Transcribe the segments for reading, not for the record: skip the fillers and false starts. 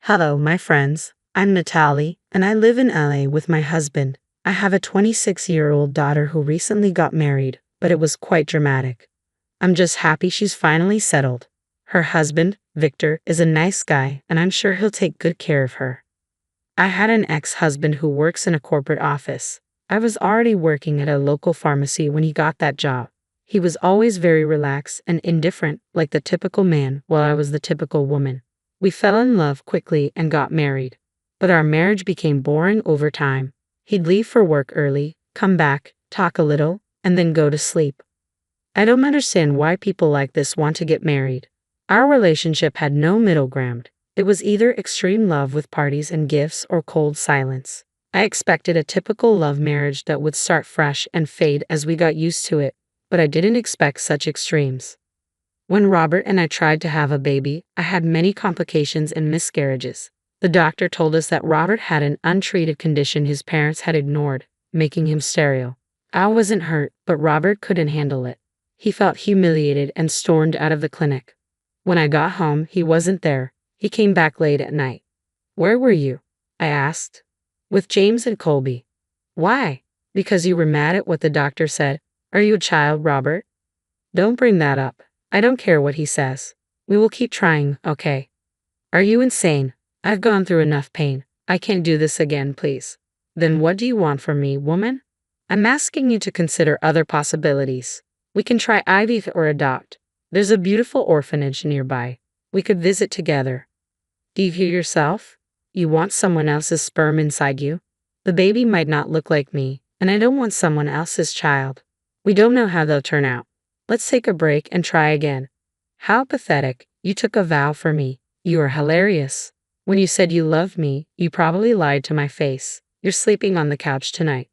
Hello, my friends. I'm Natalie, and I live in LA with my husband. I have a 26-year-old daughter who recently got married, but it was quite dramatic. I'm just happy she's finally settled. Her husband, Victor, is a nice guy, and I'm sure he'll take good care of her. I had an ex-husband who works in a corporate office. I was already working at a local pharmacy when he got that job. He was always very relaxed and indifferent, like the typical man, while I was the typical woman. We fell in love quickly and got married. But our marriage became boring over time. He'd leave for work early, come back, talk a little, and then go to sleep. I don't understand why people like this want to get married. Our relationship had no middle ground. It was either extreme love with parties and gifts or cold silence. I expected a typical love marriage that would start fresh and fade as we got used to it, but I didn't expect such extremes. When Robert and I tried to have a baby, I had many complications and miscarriages. The doctor told us that Robert had an untreated condition his parents had ignored, making him sterile. I wasn't hurt, but Robert couldn't handle it. He felt humiliated and stormed out of the clinic. When I got home, he wasn't there. He came back late at night. "Where were you?" I asked. "With James and Colby." "Why?" "Because you were mad at what the doctor said." "Are you a child, Robert?" "Don't bring that up. I don't care what he says. We will keep trying, okay?" "Are you insane? I've gone through enough pain. I can't do this again, please." "Then what do you want from me, woman?" "I'm asking you to consider other possibilities. We can try IVF or adopt. There's a beautiful orphanage nearby. We could visit together." "Do you hear yourself? You want someone else's sperm inside you? The baby might not look like me, and I don't want someone else's child. We don't know how they'll turn out. Let's take a break and try again." "How pathetic. You took a vow for me. You are hilarious. When you said you loved me, you probably lied to my face. You're sleeping on the couch tonight."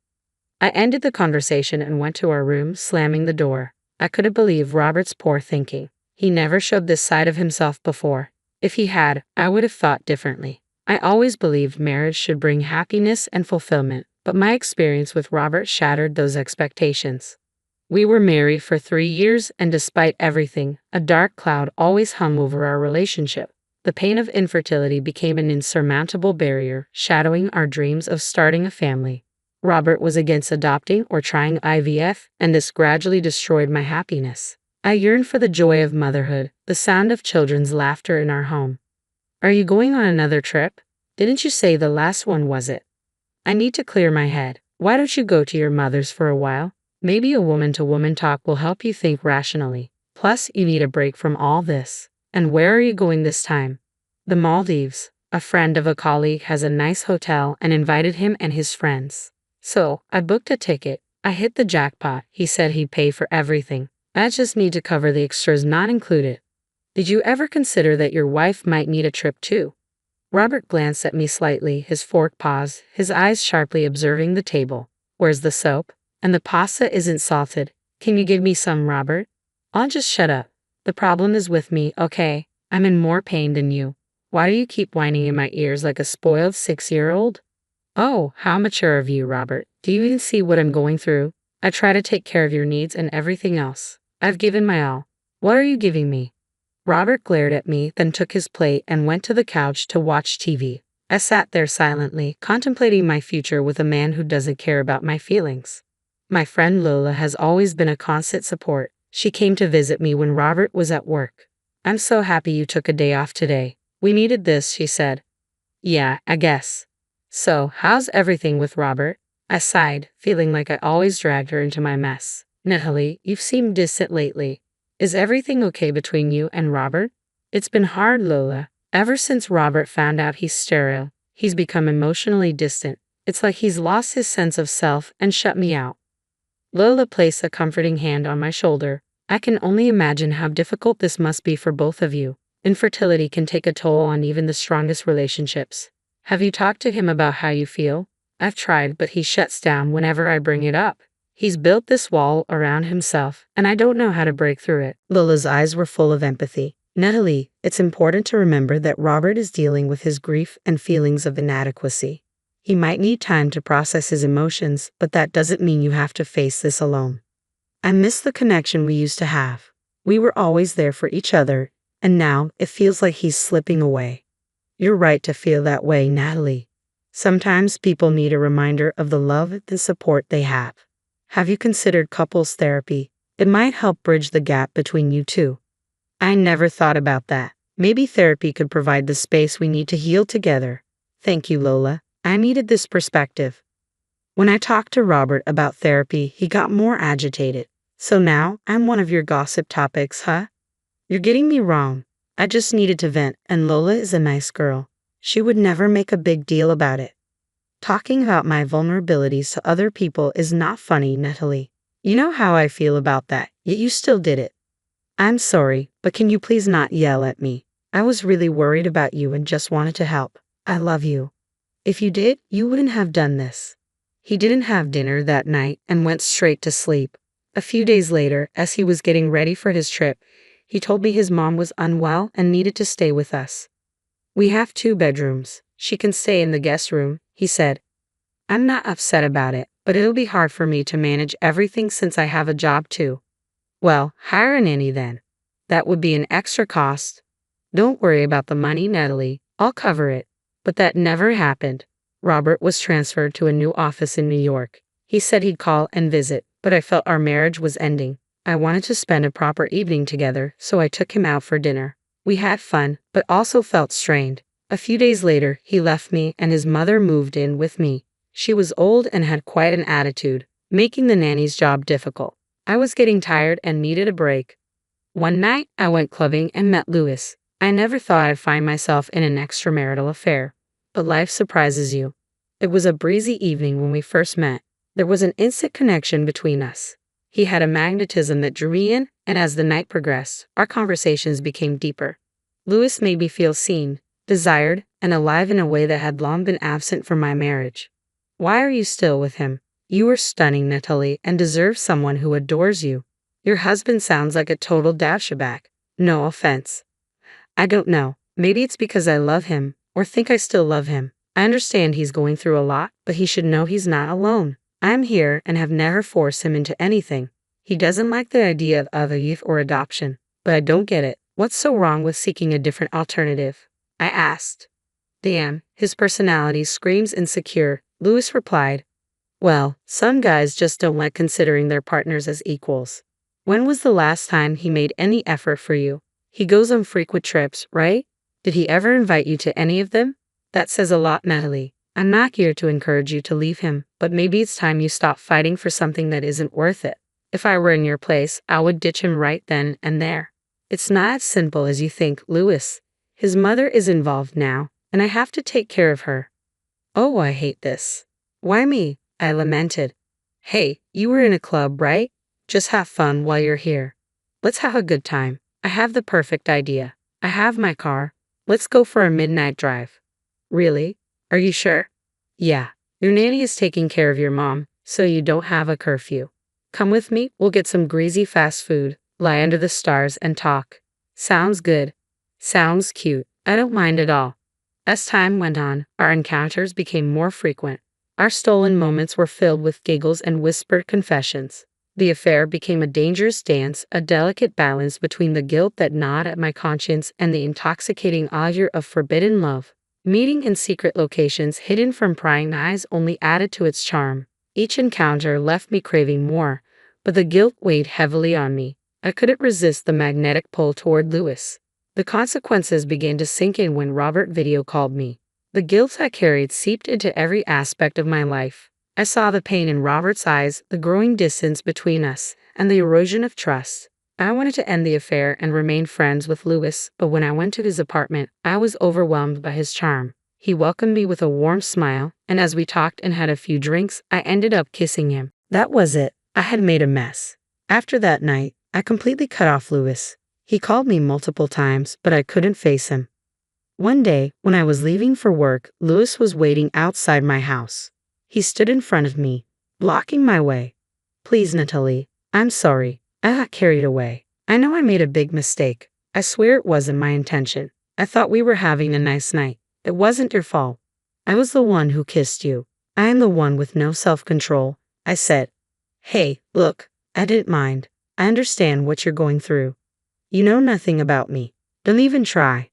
I ended the conversation and went to our room, slamming the door. I couldn't believe Robert's poor thinking. He never showed this side of himself before. If he had, I would have thought differently. I always believed marriage should bring happiness and fulfillment, but my experience with Robert shattered those expectations. We were married for 3 years, and despite everything, a dark cloud always hung over our relationship. The pain of infertility became an insurmountable barrier, shadowing our dreams of starting a family. Robert was against adopting or trying IVF, and this gradually destroyed my happiness. I yearned for the joy of motherhood, the sound of children's laughter in our home. "Are you going on another trip? Didn't you say the last one was it?" "I need to clear my head. Why don't you go to your mother's for a while? Maybe a woman-to-woman talk will help you think rationally. Plus, you need a break from all this." "And where are you going this time?" "The Maldives. A friend of a colleague has a nice hotel and invited him and his friends. So, I booked a ticket. I hit the jackpot. He said he'd pay for everything. I just need to cover the extras not included." "Did you ever consider that your wife might need a trip too?" Robert glanced at me slightly, his fork paused, his eyes sharply observing the table. "Where's the soap? And the pasta isn't salted. Can you give me some, Robert?" "I'll just shut up. The problem is with me, okay? I'm in more pain than you. Why do you keep whining in my ears like a spoiled 6-year-old? Oh, how mature of you, Robert. Do you even see what I'm going through? I try to take care of your needs and everything else. I've given my all. What are you giving me?" Robert glared at me, then took his plate and went to the couch to watch TV. I sat there silently, contemplating my future with a man who doesn't care about my feelings. My friend Lola has always been a constant support. She came to visit me when Robert was at work. "I'm so happy you took a day off today. We needed this," she said. "Yeah, I guess. So, how's everything with Robert?" I sighed, feeling like I always dragged her into my mess. "Natalie, you've seemed distant lately. Is everything okay between you and Robert?" "It's been hard, Lola. Ever since Robert found out he's sterile, he's become emotionally distant. It's like he's lost his sense of self and shut me out." Lola placed a comforting hand on my shoulder. "I can only imagine how difficult this must be for both of you. Infertility can take a toll on even the strongest relationships. Have you talked to him about how you feel?" "I've tried, but he shuts down whenever I bring it up. He's built this wall around himself, and I don't know how to break through it." Lola's eyes were full of empathy. "Natalie, it's important to remember that Robert is dealing with his grief and feelings of inadequacy. He might need time to process his emotions, but that doesn't mean you have to face this alone. I miss the connection we used to have. We were always there for each other, and now it feels like he's slipping away." You're right to feel that way, Natalie. Sometimes people need a reminder of the love and support they have. Have you considered couples therapy? It might help bridge the gap between you two. I never thought about that. Maybe therapy could provide the space we need to heal together. Thank you, Lola. I needed this perspective. When I talked to Robert about therapy, he got more agitated. So now I'm one of your gossip topics, huh? You're getting me wrong. I just needed to vent, and Lola is a nice girl. She would never make a big deal about it. Talking about my vulnerabilities to other people is not funny, Natalie. You know how I feel about that, yet you still did it. I'm sorry, but can you please not yell at me? I was really worried about you and just wanted to help. I love you. If you did, you wouldn't have done this. He didn't have dinner that night and went straight to sleep. A few days later, as he was getting ready for his trip, he told me his mom was unwell and needed to stay with us. We have 2 bedrooms. She can stay in the guest room, he said. I'm not upset about it, but it'll be hard for me to manage everything since I have a job too. Well, hire a nanny then. That would be an extra cost. Don't worry about the money, Natalie. I'll cover it. But that never happened. Robert was transferred to a new office in New York. He said he'd call and visit, but I felt our marriage was ending. I wanted to spend a proper evening together, so I took him out for dinner. We had fun, but also felt strained. A few days later, he left me and his mother moved in with me. She was old and had quite an attitude, making the nanny's job difficult. I was getting tired and needed a break. One night, I went clubbing and met Louis. I never thought I'd find myself in an extramarital affair. But life surprises you. It was a breezy evening when we first met. There was an instant connection between us. He had a magnetism that drew me in, and as the night progressed, our conversations became deeper. Louis made me feel seen, desired, and alive in a way that had long been absent from my marriage. Why are you still with him? You are stunning, Natalie, and deserve someone who adores you. Your husband sounds like a total dashaback. No offense. I don't know. Maybe it's because I love him, or think I still love him. I understand he's going through a lot, but he should know he's not alone. I'm here and have never forced him into anything. He doesn't like the idea of other youth or adoption, but I don't get it. What's so wrong with seeking a different alternative? I asked. Damn, his personality screams insecure, Louis replied. Well, some guys just don't like considering their partners as equals. When was the last time he made any effort for you? He goes on frequent trips, right? Did he ever invite you to any of them? That says a lot, Natalie. I'm not here to encourage you to leave him, but maybe it's time you stop fighting for something that isn't worth it. If I were in your place, I would ditch him right then and there. It's not as simple as you think, Louis. His mother is involved now, and I have to take care of her. Oh, I hate this. Why me? I lamented. Hey, you were in a club, right? Just have fun while you're here. Let's have a good time. I have the perfect idea. I have my car. Let's go for a midnight drive. Really? Are you sure? Yeah. Your nanny is taking care of your mom, so you don't have a curfew. Come with me, we'll get some greasy fast food, lie under the stars, and talk. Sounds good. Sounds cute. I don't mind at all. As time went on, our encounters became more frequent. Our stolen moments were filled with giggles and whispered confessions. The affair became a dangerous dance, a delicate balance between the guilt that gnawed at my conscience and the intoxicating allure of forbidden love. Meeting in secret locations hidden from prying eyes only added to its charm. Each encounter left me craving more, but the guilt weighed heavily on me. I couldn't resist the magnetic pull toward Louis. The consequences began to sink in when Robert video called me. The guilt I carried seeped into every aspect of my life. I saw the pain in Robert's eyes, the growing distance between us, and the erosion of trust. I wanted to end the affair and remain friends with Louis, but when I went to his apartment, I was overwhelmed by his charm. He welcomed me with a warm smile, and as we talked and had a few drinks, I ended up kissing him. That was it. I had made a mess. After that night, I completely cut off Louis. He called me multiple times, but I couldn't face him. One day, when I was leaving for work, Louis was waiting outside my house. He stood in front of me, blocking my way. Please, Natalie, I'm sorry. I got carried away. I know I made a big mistake. I swear it wasn't my intention. I thought we were having a nice night. It wasn't your fault. I was the one who kissed you. I am the one with no self-control, I said. Hey, look, I didn't mind. I understand what you're going through. You know nothing about me. Don't even try.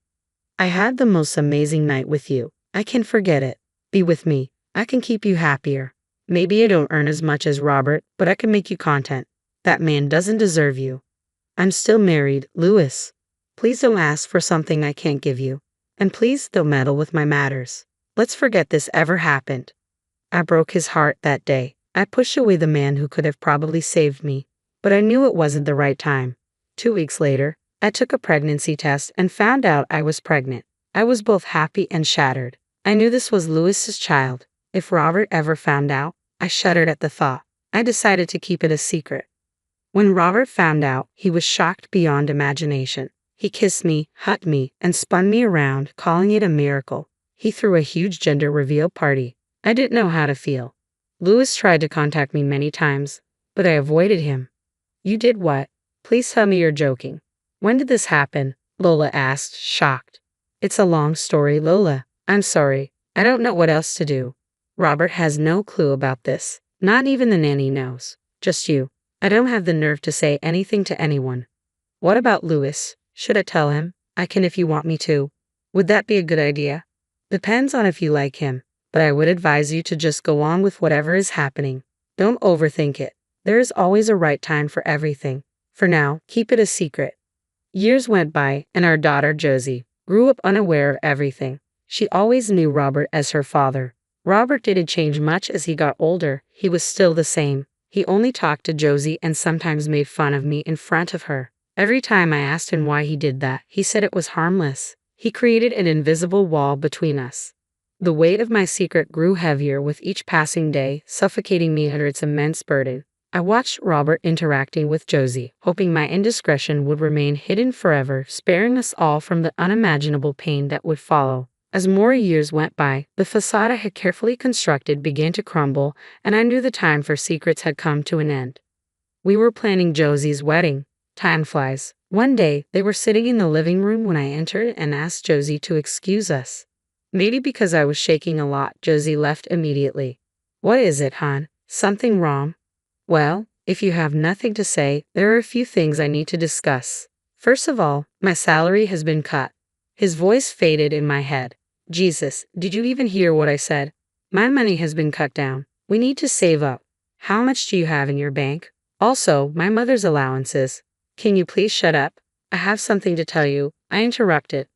I had the most amazing night with you. I can forget it. Be with me. I can keep you happier. Maybe I don't earn as much as Robert, but I can make you content. That man doesn't deserve you. I'm still married, Louis. Please don't ask for something I can't give you. And please don't meddle with my matters. Let's forget this ever happened. I broke his heart that day. I pushed away the man who could have probably saved me, but I knew it wasn't the right time. 2 weeks later, I took a pregnancy test and found out I was pregnant. I was both happy and shattered. I knew this was Louis's child. If Robert ever found out, I shuddered at the thought. I decided to keep it a secret. When Robert found out, he was shocked beyond imagination. He kissed me, hugged me, and spun me around, calling it a miracle. He threw a huge gender reveal party. I didn't know how to feel. Louis tried to contact me many times, but I avoided him. You did what? Please tell me you're joking. When did this happen? Lola asked, shocked. It's a long story, Lola. I'm sorry. I don't know what else to do. Robert has no clue about this. Not even the nanny knows. Just you. I don't have the nerve to say anything to anyone. What about Louis? Should I tell him? I can if you want me to. Would that be a good idea? Depends on if you like him, but I would advise you to just go on with whatever is happening. Don't overthink it. There is always a right time for everything. For now, keep it a secret. Years went by, and our daughter Josie grew up unaware of everything. She always knew Robert as her father. Robert didn't change much as he got older. He was still the same. He only talked to Josie and sometimes made fun of me in front of her. Every time I asked him why he did that, he said it was harmless. He created an invisible wall between us. The weight of my secret grew heavier with each passing day, suffocating me under its immense burden. I watched Robert interacting with Josie, hoping my indiscretion would remain hidden forever, sparing us all from the unimaginable pain that would follow. As more years went by, the facade I had carefully constructed began to crumble, and I knew the time for secrets had come to an end. We were planning Josie's wedding. Time flies. One day, they were sitting in the living room when I entered and asked Josie to excuse us. Maybe because I was shaking a lot, Josie left immediately. What is it, hon? Something wrong? Well, if you have nothing to say, there are a few things I need to discuss. First of all, my salary has been cut. His voice faded in my head. Jesus, did you even hear what I said? My money has been cut down. We need to save up. How much do you have in your bank? Also, my mother's allowances. Can you please shut up? I have something to tell you. I interrupted.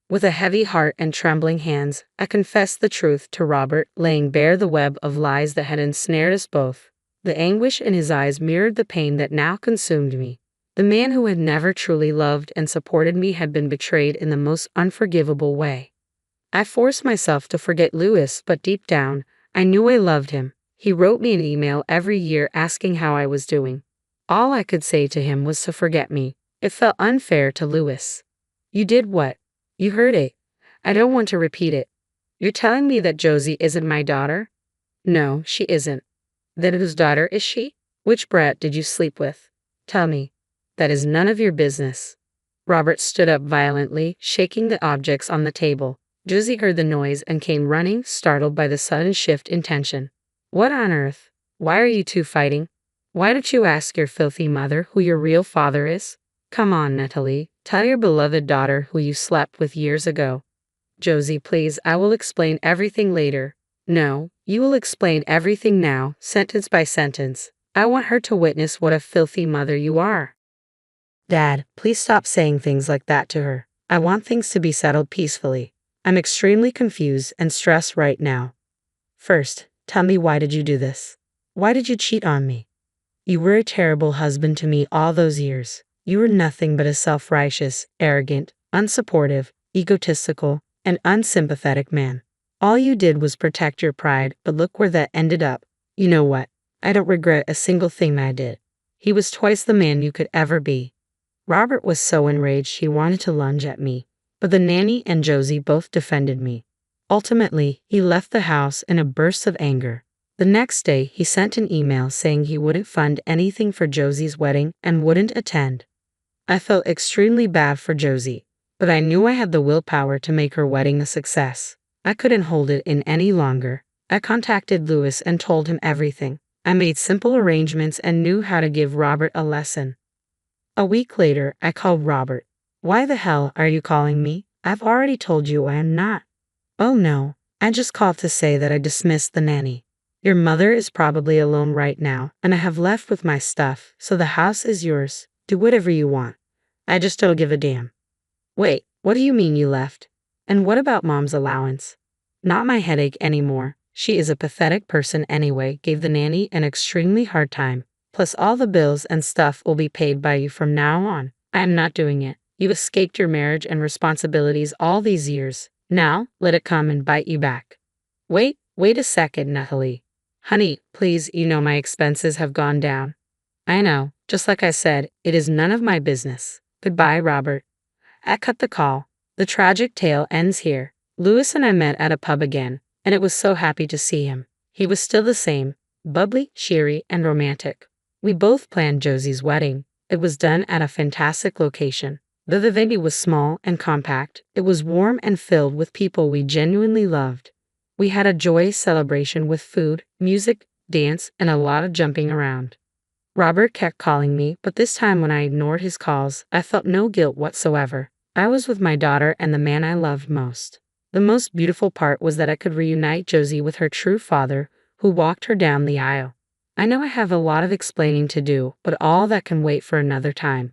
With a heavy heart and trembling hands, I confessed the truth to Robert, laying bare the web of lies that had ensnared us both. The anguish in his eyes mirrored the pain that now consumed me. The man who had never truly loved and supported me had been betrayed in the most unforgivable way. I forced myself to forget Louis, but deep down, I knew I loved him. He wrote me an email every year asking how I was doing. All I could say to him was to forget me. It felt unfair to Louis. You did what? You heard it. I don't want to repeat it. You're telling me that Josie isn't my daughter? No, she isn't. Then whose daughter is she? Which brat did you sleep with? Tell me. That is none of your business. Robert stood up violently, shaking the objects on the table. Josie heard the noise and came running, startled by the sudden shift in tension. What on earth? Why are you two fighting? Why don't you ask your filthy mother who your real father is? Come on, Natalie. Tell your beloved daughter who you slept with years ago. Josie, please, I will explain everything later. No, you will explain everything now, sentence by sentence. I want her to witness what a filthy mother you are. Dad, please stop saying things like that to her. I want things to be settled peacefully. I'm extremely confused and stressed right now. First, tell me, why did you do this? Why did you cheat on me? You were a terrible husband to me all those years. You were nothing but a self-righteous, arrogant, unsupportive, egotistical, and unsympathetic man. All you did was protect your pride, but look where that ended up. You know what? I don't regret a single thing I did. He was twice the man you could ever be. Robert was so enraged he wanted to lunge at me, but the nanny and Josie both defended me. Ultimately, he left the house in a burst of anger. The next day, he sent an email saying he wouldn't fund anything for Josie's wedding and wouldn't attend. I felt extremely bad for Josie, but I knew I had the willpower to make her wedding a success. I couldn't hold it in any longer. I contacted Louis and told him everything. I made simple arrangements and knew how to give Robert a lesson. A week later, I called Robert. Why the hell are you calling me? I've already told you I am not. Oh no, I just called to say that I dismissed the nanny. Your mother is probably alone right now, and I have left with my stuff, so the house is yours. Do whatever you want. I just don't give a damn. Wait, what do you mean you left? And what about mom's allowance? Not my headache anymore. She is a pathetic person anyway, gave the nanny an extremely hard time. Plus all the bills and stuff will be paid by you from now on. I am not doing it. You escaped your marriage and responsibilities all these years. Now, let it come and bite you back. Wait a second, Natalie. Honey, please, you know my expenses have gone down. I know, just like I said, it is none of my business. Goodbye, Robert. I cut the call. The tragic tale ends here. Louis and I met at a pub again, and it was so happy to see him. He was still the same, bubbly, cheery, and romantic. We both planned Josie's wedding. It was done at a fantastic location. Though the venue was small and compact, it was warm and filled with people we genuinely loved. We had a joyous celebration with food, music, dance, and a lot of jumping around. Robert kept calling me, but this time when I ignored his calls, I felt no guilt whatsoever. I was with my daughter and the man I loved most. The most beautiful part was that I could reunite Josie with her true father, who walked her down the aisle. I know I have a lot of explaining to do, but all that can wait for another time.